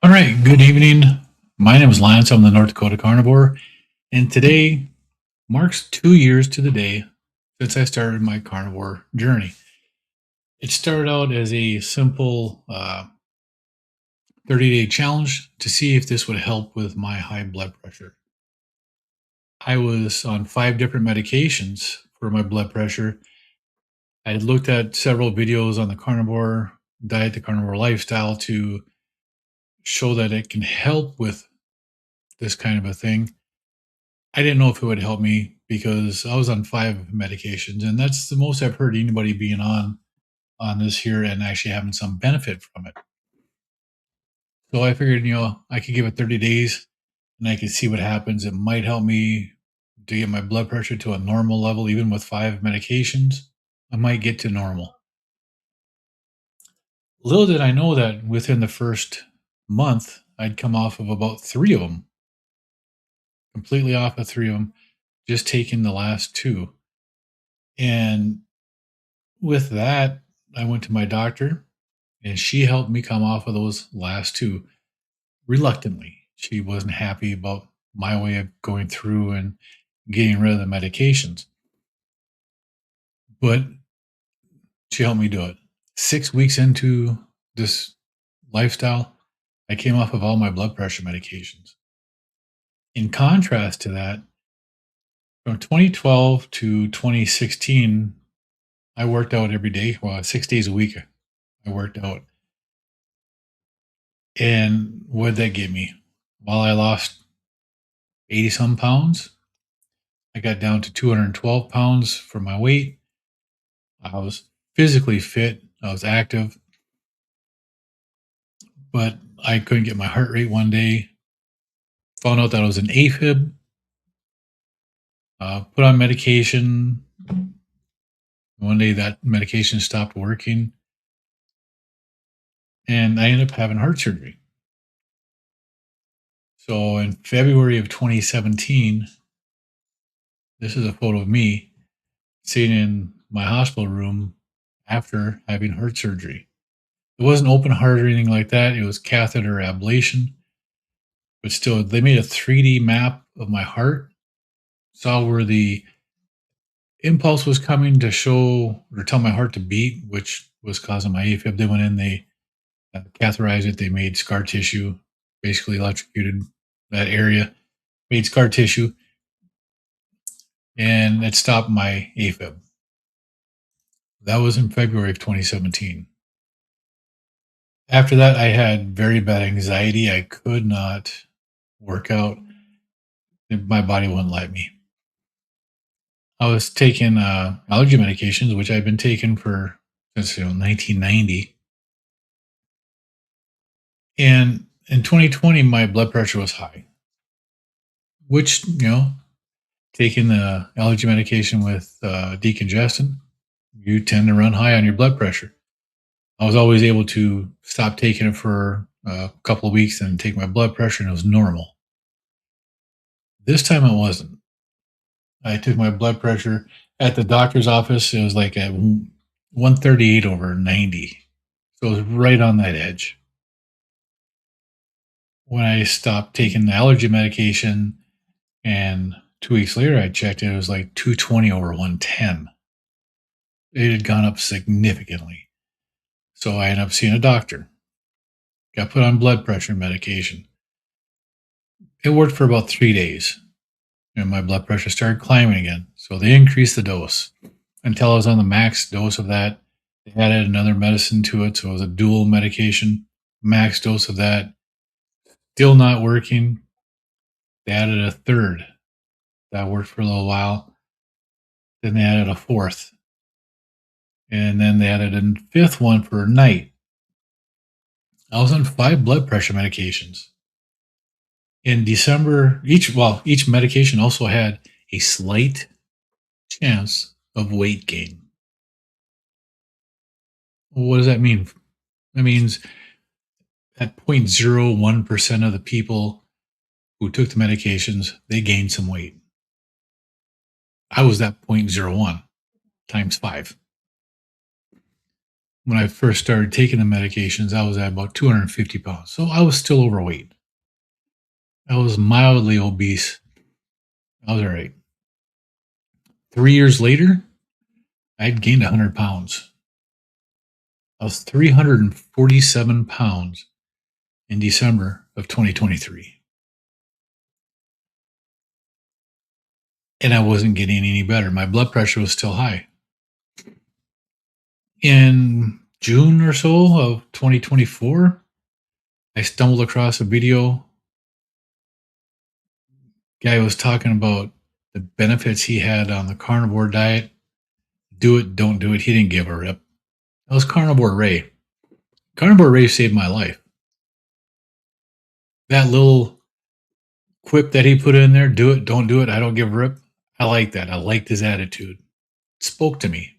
All right, good evening. My name is Lance. I'm the North Dakota Carnivore, and today marks 2 years to the day since I started my carnivore journey. It started out as a simple 30-day challenge to see if this would help with my high blood pressure. I was on 5 different medications for my blood pressure. I had looked at several videos on the carnivore diet, the carnivore lifestyle to show that it can help with this kind of a thing. I didn't know if it would help me because I was on 5 medications, and that's the most I've heard anybody being on this here and actually having some benefit from it. So I figured, I could give it 30 days and I could see what happens. It might help me to get my blood pressure to a normal level, even with 5 medications. I might get to normal. Little did I know that within the first month, I'd come off of about 3 of them, completely off of 3 of them, just taking the last two. And with that, I went to my doctor and she helped me come off of those last two reluctantly. She wasn't happy about my way of going through and getting rid of the medications, but she helped me do it. 6 weeks into this lifestyle, I came off of all my blood pressure medications. In contrast to that, from 2012 to 2016, I worked out every day. Well, 6 days a week, I worked out. And what did that give me? Well, I lost 80 some pounds. I got down to 212 pounds for my weight. I was physically fit. I was active, but I couldn't get my heart rate one day. Found out that I was an AFib. Put on medication. One day that medication stopped working, and I ended up having heart surgery. So in February of 2017, this is a photo of me sitting in my hospital room after having heart surgery. It wasn't open heart or anything like that. It was catheter ablation. But still, they made a 3D map of my heart, saw where the impulse was coming to show or tell my heart to beat, which was causing my AFib. They went in, they catheterized it, they made scar tissue, basically electrocuted that area, made scar tissue, and it stopped my AFib. That was in February of 2017. After that, I had very bad anxiety. I could not work out. My body wouldn't let me. I was taking allergy medications, which I've been taking for since 1990. And in 2020, my blood pressure was high, which, taking the allergy medication with decongestant, you tend to run high on your blood pressure. I was always able to stop taking it for a couple of weeks and take my blood pressure, and it was normal. This time it wasn't. I took my blood pressure at the doctor's office. It was like at 138 over 90. So it was right on that edge. When I stopped taking the allergy medication and 2 weeks later I checked it, it was like 220 over 110. It had gone up significantly. So I ended up seeing a doctor. Got put on blood pressure medication. It worked for about 3 days. And my blood pressure started climbing again. So they increased the dose until I was on the max dose of that. They added another medicine to it. So it was a dual medication, max dose of that. Still not working. They added a third. That worked for a little while. Then they added a fourth. And then they added a fifth one for night. I was on 5 blood pressure medications. In December, each medication also had a slight chance of weight gain. What does that mean? That means at 0.01% of the people who took the medications, they gained some weight. I was that 0.01 times 5. when I first started taking the medications, I was at about 250 pounds. So I was still overweight. I was mildly obese. I was all right. 3 years later, I'd gained 100 pounds. I was 347 pounds in December of 2023. And I wasn't getting any better. My blood pressure was still high. In June or so of 2024, I stumbled across a video. Guy was talking about the benefits he had on the carnivore diet. Do it, don't do it. He didn't give a rip. That was Carnivore Ray. Carnivore Ray saved my life. That little quip that he put in there, do it, don't do it, I don't give a rip. I like that. I liked his attitude. It spoke to me.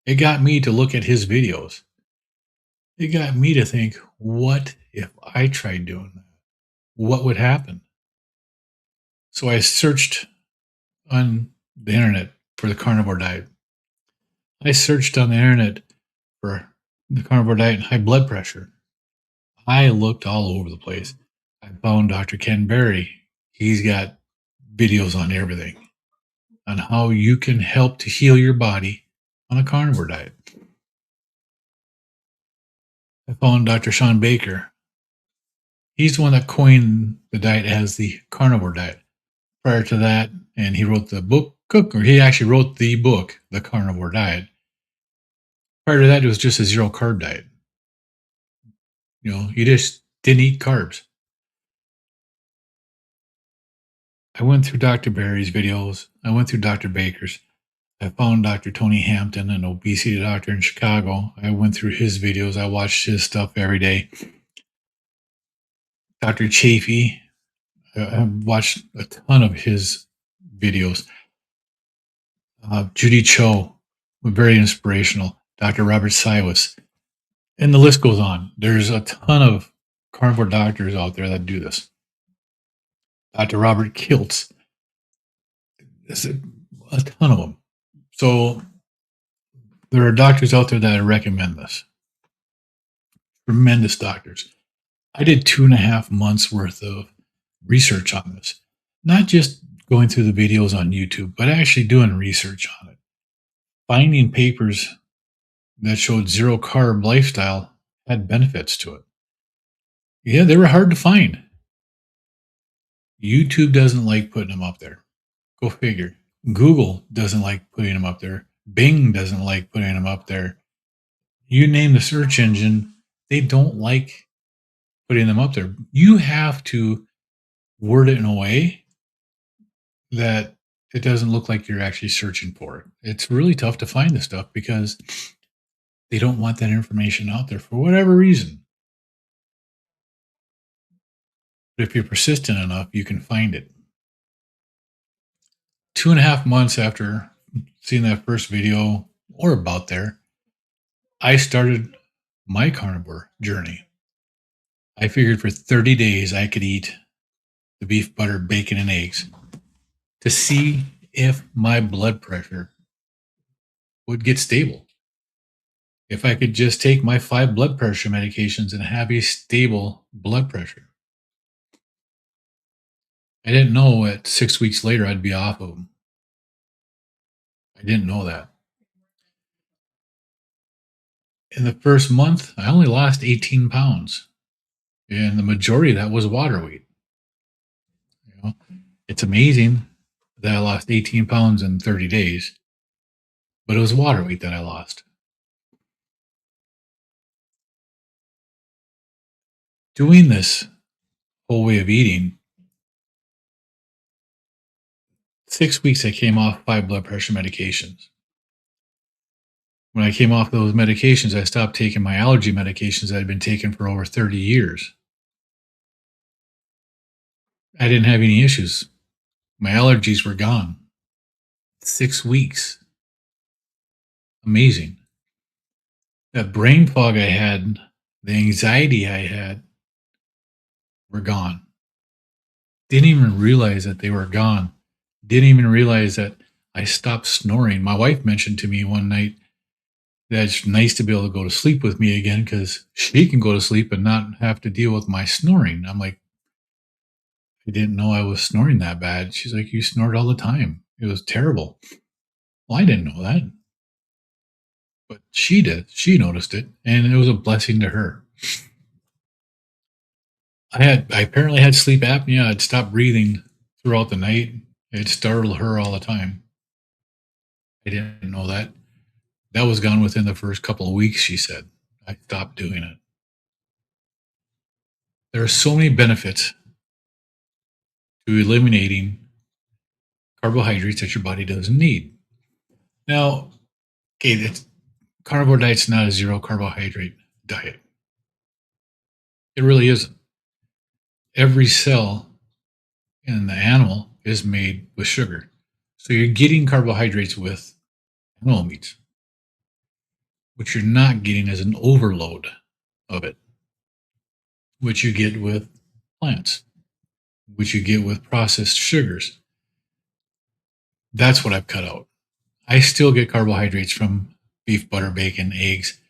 It got me to look at his videos. It got me to think, what if I tried doing that? What would happen? So I searched on the internet for the carnivore diet. I searched on the internet for the carnivore diet and high blood pressure. I looked all over the place. I found Dr. Ken Berry. He's got videos on everything, on how you can help to heal your body on a carnivore diet. I found Dr. Sean Baker. He's the one that coined the diet as the carnivore diet. Prior to that, and he wrote the book, he actually wrote the book, The Carnivore Diet. Prior to that, it was just a zero carb diet. You just didn't eat carbs. I went through Dr. Berry's videos. I went through Dr. Baker's. I found Dr. Tony Hampton, an obesity doctor in Chicago. I went through his videos. I watched his stuff every day. Dr. Chafee, I watched a ton of his videos. Judy Cho, very inspirational. Dr. Robert Siwas. And the list goes on. There's a ton of carnivore doctors out there that do this. Dr. Robert Kiltz. There's a ton of them. So there are doctors out there that I recommend this. Tremendous doctors. I did 2.5 months worth of research on this. Not just going through the videos on YouTube, but actually doing research on it. Finding papers that showed zero carb lifestyle had benefits to it. Yeah, they were hard to find. YouTube doesn't like putting them up there. Go figure. Google doesn't like putting them up there. Bing doesn't like putting them up there. You name the search engine, they don't like putting them up there. You have to word it in a way that it doesn't look like you're actually searching for it. It's really tough to find this stuff because they don't want that information out there for whatever reason. But if you're persistent enough, you can find it. 2.5 months after seeing that first video, or about there, I started my carnivore journey. I figured for 30 days I could eat the beef, butter, bacon, and eggs to see if my blood pressure would get stable. If I could just take my 5 blood pressure medications and have a stable blood pressure. I didn't know at 6 weeks later I'd be off of them. I didn't know that. In the first month, I only lost 18 pounds. And the majority of that was water weight. It's amazing that I lost 18 pounds in 30 days, but it was water weight that I lost. Doing this whole way of eating, 6 weeks I came off 5 blood pressure medications. When I came off those medications, I stopped taking my allergy medications that I'd been taking for over 30 years. I didn't have any issues. My allergies were gone. 6 weeks. Amazing. That brain fog I had, the anxiety I had, were gone. Didn't even realize that they were gone. Didn't even realize that I stopped snoring. My wife mentioned to me one night, That's nice to be able to go to sleep with me again because she can go to sleep and not have to deal with my snoring. I'm like, I didn't know I was snoring that bad. She's like, you snort all the time. It was terrible. Well, I didn't know that, but she did. She noticed it, and it was a blessing to her. I apparently had sleep apnea. I'd stop breathing throughout the night. It startled her all the time. I didn't know that. That was gone within the first couple of weeks, she said. I stopped doing it. There are so many benefits to eliminating carbohydrates that your body doesn't need. Now, okay, carnivore diet's not a zero carbohydrate diet. It really isn't. Every cell in the animal is made with sugar. So you're getting carbohydrates with animal meats. What you're not getting is an overload of it, which you get with plants, which you get with processed sugars. That's what I've cut out. I still get carbohydrates from beef, butter, bacon, eggs,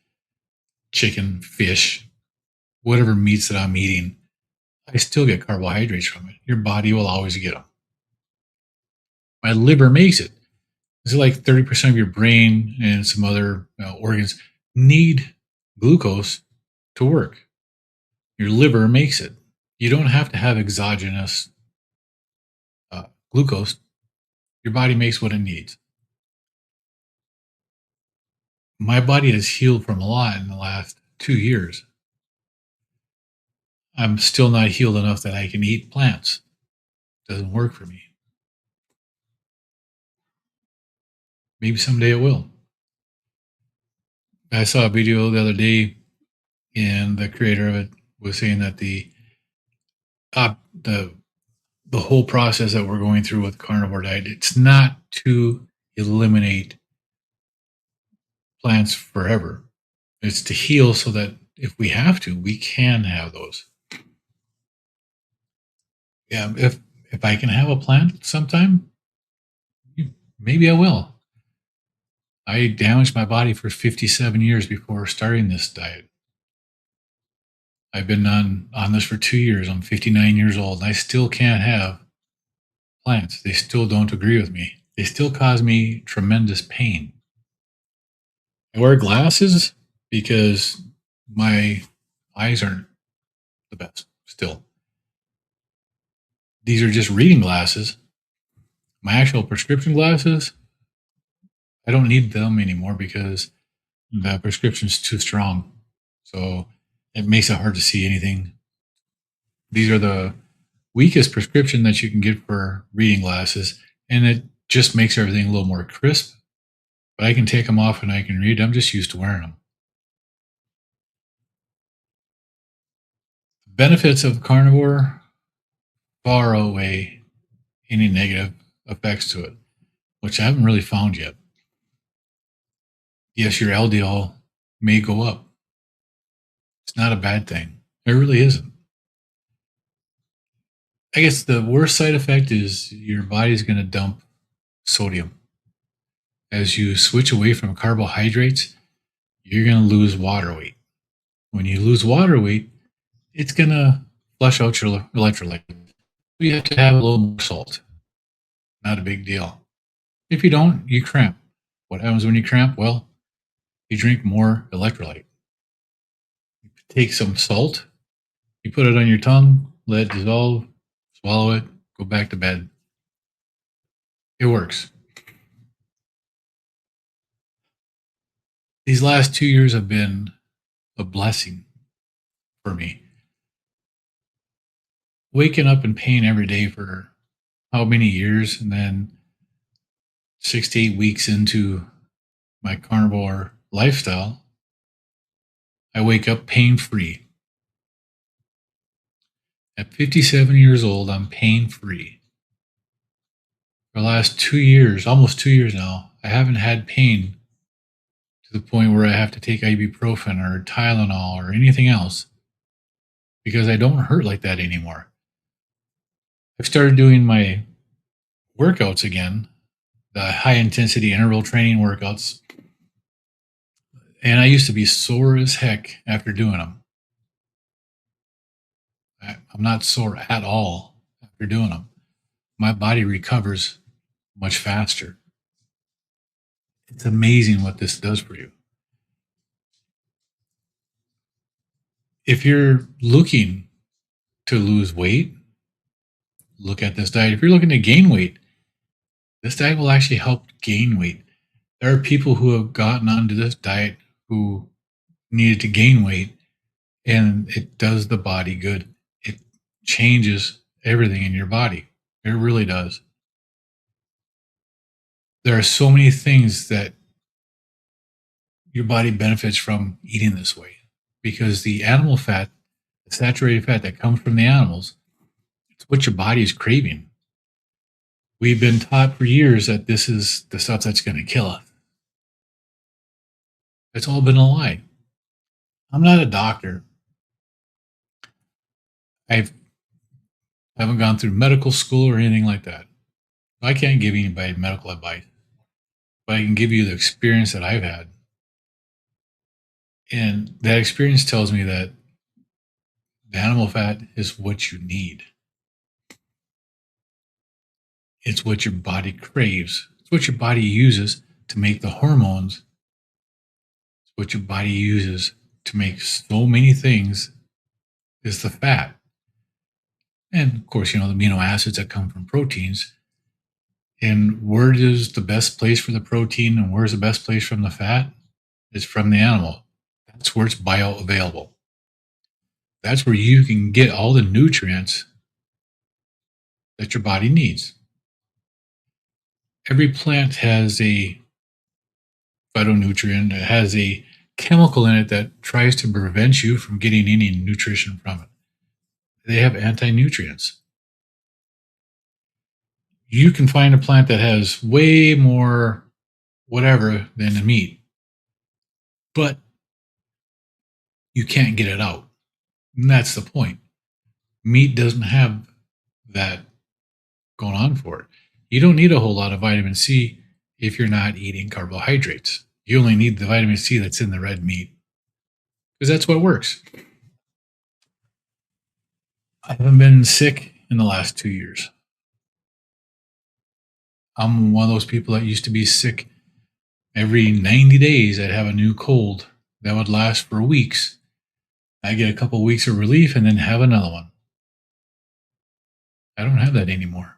chicken, fish, whatever meats that I'm eating. I still get carbohydrates from it. Your body will always get them. My liver makes it. It's like 30% of your brain and some other organs need glucose to work. Your liver makes it. You don't have to have exogenous glucose. Your body makes what it needs. My body has healed from a lot in the last 2 years. I'm still not healed enough that I can eat plants. It doesn't work for me. Maybe someday it will. I saw a video the other day, and the creator of it was saying that uh, the the whole process that we're going through with carnivore diet, it's not to eliminate plants forever. It's to heal so that if we have to, we can have those. Yeah, if I can have a plant sometime, maybe I will. I damaged my body for 57 years before starting this diet. I've been on this for 2 years. I'm 59 years old, and I still can't have plants. They still don't agree with me. They still cause me tremendous pain. I wear glasses because my eyes aren't the best still. These are just reading glasses. My actual prescription glasses, I don't need them anymore because the prescription's too strong. So it makes it hard to see anything. These are the weakest prescription that you can get for reading glasses, and it just makes everything a little more crisp. But I can take them off and I can read. I'm just used to wearing them. The benefits of carnivore far outweigh any negative effects to it, which I haven't really found yet. Yes, your LDL may go up. It's not a bad thing. It really isn't. I guess the worst side effect is your body's going to dump sodium. As you switch away from carbohydrates, you're going to lose water weight. When you lose water weight, it's going to flush out your electrolytes. You have to have a little more salt. Not a big deal. If you don't, you cramp. What happens when you cramp? Well, you drink more electrolyte. You take some salt, you put it on your tongue, let it dissolve, swallow it, go back to bed. It works. These last 2 years have been a blessing for me. Waking up in pain every day for how many years, and then 6 to 8 weeks into my carnivore lifestyle, I wake up pain free. At 57 years old, I'm pain free. For the last 2 years, almost 2 years now, I haven't had pain to the point where I have to take ibuprofen or Tylenol or anything else because I don't hurt like that anymore. I've started doing my workouts again, the high intensity interval training workouts. And I used to be sore as heck after doing them. I'm not sore at all after doing them. My body recovers much faster. It's amazing what this does for you. If you're looking to lose weight, look at this diet. If you're looking to gain weight, this diet will actually help gain weight. There are people who have gotten onto this diet who needed to gain weight, and it does the body good. It changes everything in your body. It really does. There are so many things that your body benefits from eating this way because the animal fat, the saturated fat that comes from the animals, it's what your body is craving. We've been taught for years that this is the stuff that's going to kill us. It's all been a lie. I'm not a doctor. I haven't gone through medical school or anything like that. I can't give anybody medical advice, but I can give you the experience that I've had. And that experience tells me that the animal fat is what you need. It's what your body craves. It's what your body uses to make the hormones. It's what your body uses to make so many things is the fat. And of course, the amino acids that come from proteins. And where is the best place for the protein and where's the best place from the fat? It's from the animal. That's where it's bioavailable. That's where you can get all the nutrients that your body needs. Every plant has a phytonutrient, it has a chemical in it that tries to prevent you from getting any nutrition from it. They have anti nutrients. You can find a plant that has way more whatever than the meat, but you can't get it out. And that's the point. Meat doesn't have that going on for it. You don't need a whole lot of vitamin C if you're not eating carbohydrates. You only need the vitamin C that's in the red meat because that's what works. I haven't been sick in the last 2 years. I'm one of those people that used to be sick every 90 days. I'd have a new cold that would last for weeks. I get a couple of weeks of relief and then have another one. I don't have that anymore.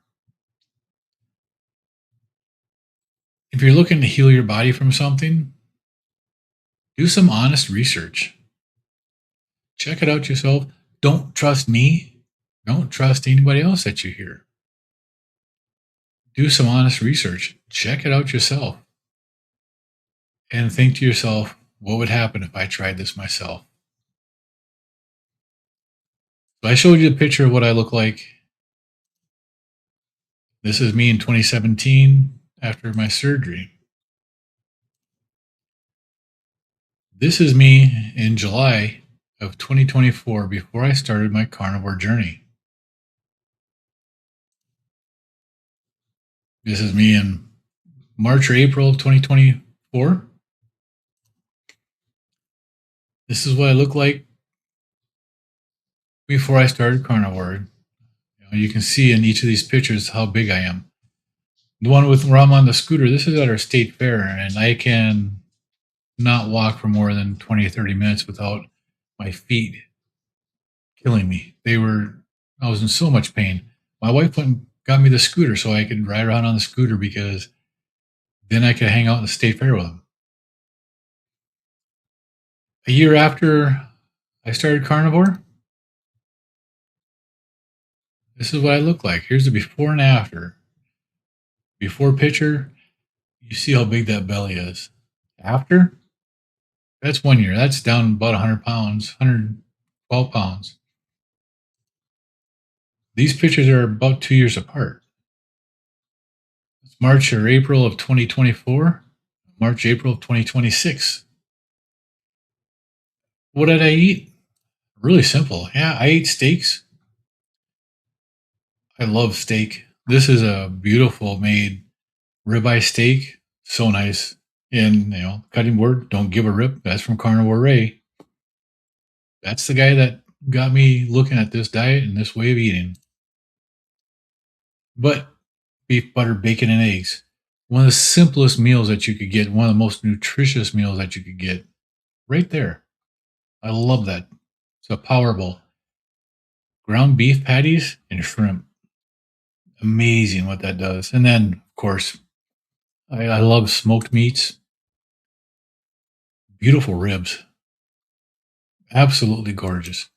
If you're looking to heal your body from something, do some honest research. Check it out yourself. Don't trust me. Don't trust anybody else that you hear. Do some honest research. Check it out yourself. And think to yourself, what would happen if I tried this myself? So I showed you a picture of what I look like. This is me in 2017 after my surgery. This is me in July of 2024 before I started my carnivore journey. This is me in March or April of 2024. This is what I look like before I started carnivore. You can see in each of these pictures how big I am. The one with where I'm on the scooter, this is at our state fair, and I can not walk for more than 20 or 30 minutes without my feet killing me. I was in so much pain. My wife went and got me the scooter so I could ride around on the scooter because then I could hang out in the state fair with them. A year after I started carnivore, this is what I look like. Here's the before and after. Before picture, you see how big that belly is. After, that's 1 year. That's down about 100 pounds, 112 pounds. These pictures are about 2 years apart. It's March or April of 2024, March, April of 2026. What did I eat? Really simple. Yeah, I ate steaks. I love steak. This is a beautiful made ribeye steak. So nice. And, cutting board, don't give a rip. That's from Carnivore Ray. That's the guy that got me looking at this diet and this way of eating. But beef, butter, bacon, and eggs. One of the simplest meals that you could get, one of the most nutritious meals that you could get, right there. I love that. It's a power bowl. Ground beef patties and shrimp. Amazing what that does. And then, of course, I love smoked meats. Beautiful ribs. Absolutely gorgeous.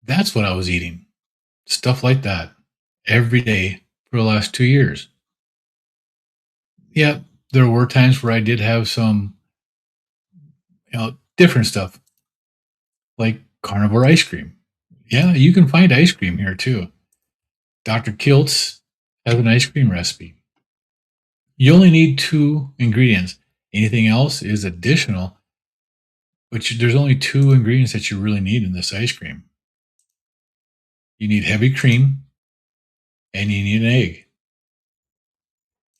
That's what I was eating. Stuff like that every day for the last 2 years. Yeah, there were times where I did have some, different stuff like carnivore ice cream. Yeah, you can find ice cream here too. Dr. Kilt's has an ice cream recipe. You only need 2 ingredients. Anything else is additional, but there's only 2 ingredients that you really need in this ice cream. You need heavy cream and you need an egg.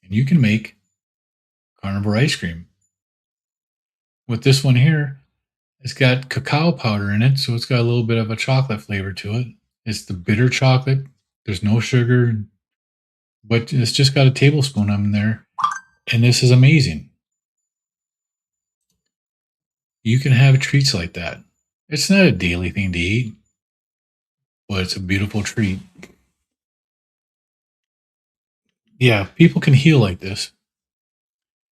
And you can make carnivore ice cream. With this one here, it's got cacao powder in it, so it's got a little bit of a chocolate flavor to it. It's the bitter chocolate. There's no sugar, but it's just got a tablespoon in there. And this is amazing. You can have treats like that. It's not a daily thing to eat, but it's a beautiful treat. Yeah, people can heal like this.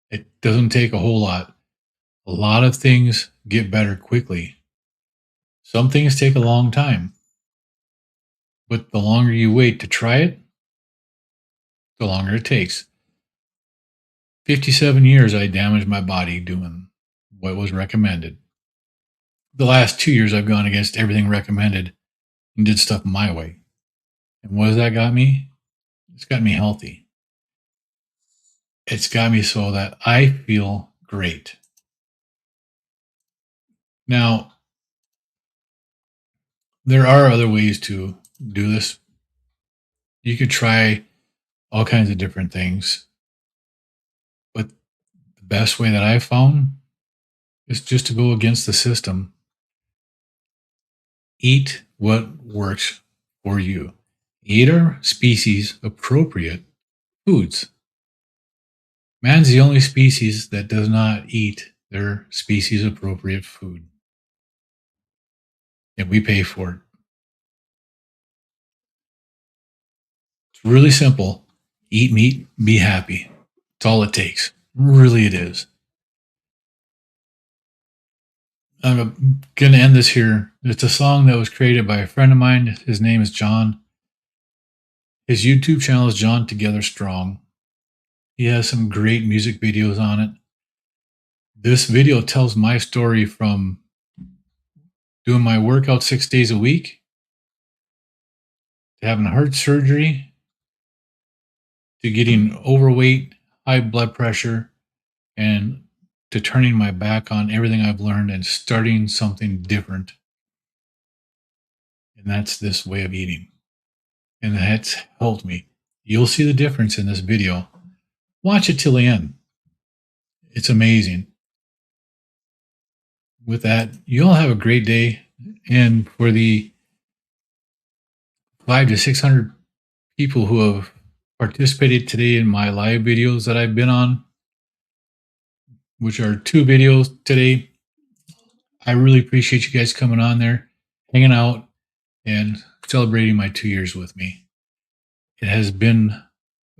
It doesn't take a whole lot. A lot of things get better quickly. Some things take a long time. But the longer you wait to try it, the longer it takes. 57 years I damaged my body doing what was recommended. The last 2 years I've gone against everything recommended and did stuff my way. And what has that got me? It's got me healthy. It's got me so that I feel great. Now, there are other ways to do this. You could try all kinds of different things. But the best way that I've found is just to go against the system. Eat what works for you. Eat our species appropriate foods. Man's the only species that does not eat their species appropriate food. And we pay for it. It's really simple. Eat meat, be happy. It's all it takes. Really, it is. I'm going to end this here. It's a song that was created by a friend of mine. His name is John. His YouTube channel is John Together Strong. He has some great music videos on it. This video tells my story from doing my workout 6 days a week to having heart surgery to getting overweight, high blood pressure, and to turning my back on everything I've learned and starting something different. And that's this way of eating. And that's helped me. You'll see the difference in this video. Watch it till the end. It's amazing. With that, you all have a great day. And for the 500 to 600 people who have participated today in my live videos that I've been on, which are 2 videos today, I really appreciate you guys coming on there, hanging out, and celebrating my 2 years with me. It has been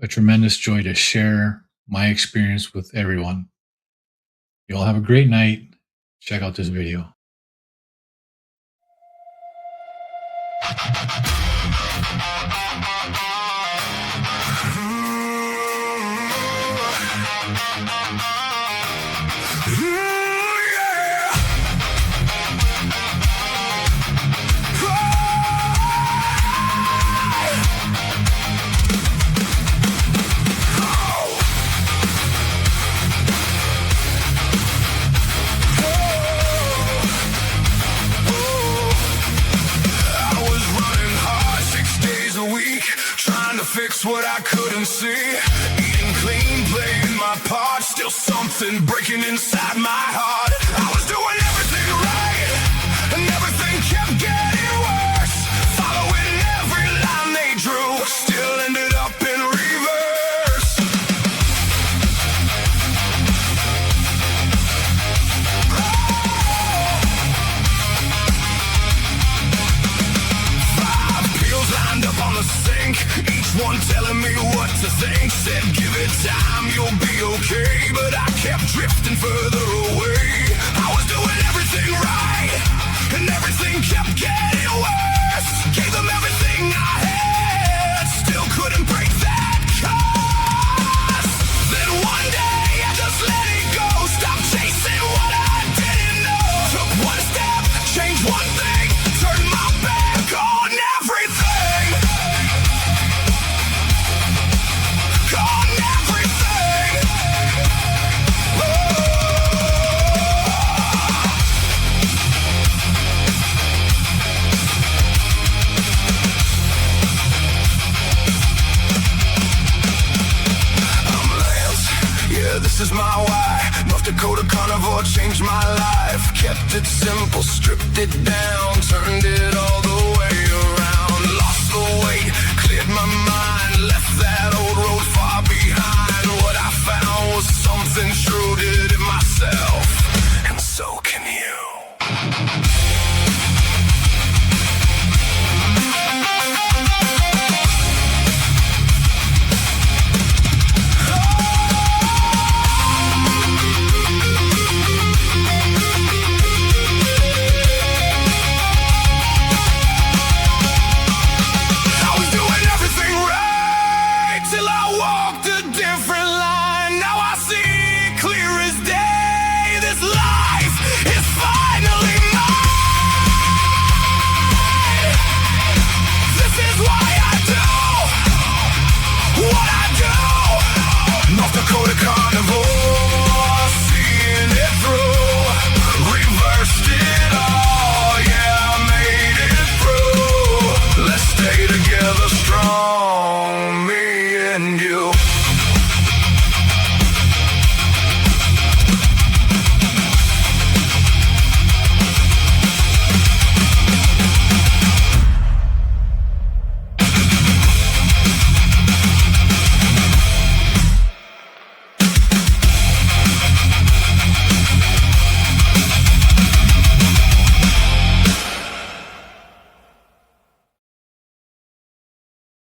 a tremendous joy to share my experience with everyone. You all have a great night. Check out this video. Trying to fix what I couldn't see. Eating clean, playing my part. Still something breaking inside my heart. I was doing everything right, and everything kept getting worse. Following every line they drew, still ended up in reverse. Five pills lined up on the sink, each one telling me what to think. Said give it time, you'll be okay, but I kept drifting further away. I was doing everything right, and everything kept getting worse. Gave them everything I had, still couldn't break that curse. Then one day I just let it go, stopped chasing what I didn't know. Took one step, changed one thing, turned my back on everything. On everything. I'm Lance, yeah, this is my why. North Dakota Carnivore changed my life. Kept it simple, stripped it down, turned it